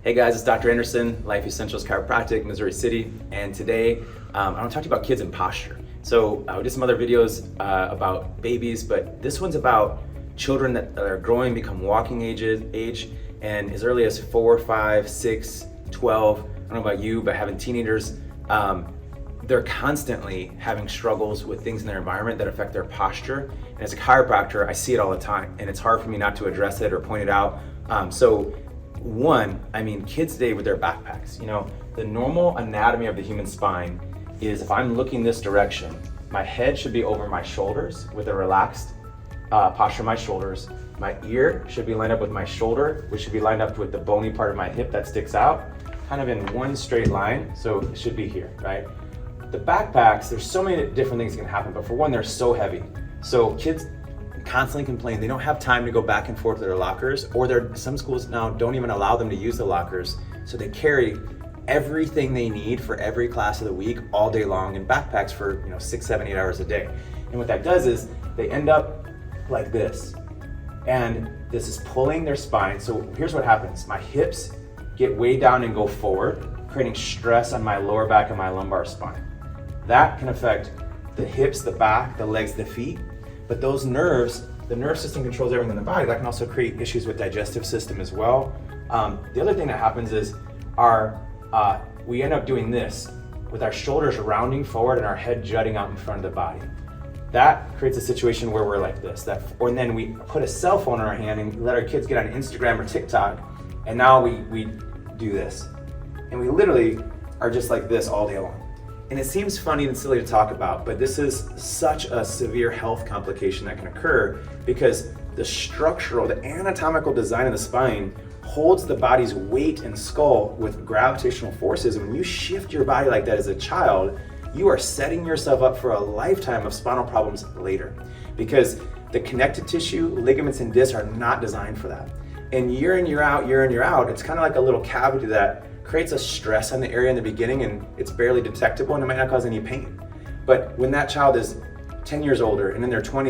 Hey guys, it's Dr. Anderson, Life Essentials Chiropractic, Missouri City, and today I want to talk to you about kids and posture. So we did some other videos about babies, but this one's about children that are growing, become walking age, and as early as 4, 5, 6, 12, I don't know about you, but having teenagers, they're constantly having struggles with things in their environment that affect their posture. And as a chiropractor, I see it all the time, and it's hard for me not to address it or point it out. Kids today with their backpacks, the normal anatomy of the human spine is if I'm looking this direction, my head should be over my shoulders with a relaxed posture of my shoulders. My ear should be lined up with my shoulder, which should be lined up with the bony part of my hip that sticks out, kind of in one straight line, so it should be here, right? The backpacks, there's so many different things that can happen, but for one, they're so heavy. So kids constantly complain they don't have time to go back and forth to their lockers, or some schools now don't even allow them to use the lockers, so they carry everything they need for every class of the week all day long in backpacks for 6, 7, 8 hours a day. And what that does is they end up like this, and this is pulling their spine. So here's what happens: my hips get way down and go forward, creating stress on my lower back and my lumbar spine. That can affect the hips, the back, the legs, the feet. But those nerves, the nerve system controls everything in the body. That can also create issues with digestive system as well. The other thing that happens is we end up doing this with our shoulders rounding forward and our head jutting out in front of the body. That creates a situation where we're like this. And then we put a cell phone in our hand and let our kids get on Instagram or TikTok, and now we do this. And we literally are just like this all day long. And it seems funny and silly to talk about, but this is such a severe health complication that can occur because the anatomical design of the spine holds the body's weight and skull with gravitational forces. And when you shift your body like that as a child, you are setting yourself up for a lifetime of spinal problems later, because the connective tissue, ligaments, and discs are not designed for that. And year in, year out, it's kind of like a little cavity that creates a stress on the area in the beginning, and it's barely detectable and it might not cause any pain. But when that child is 10 years older and in their 20s,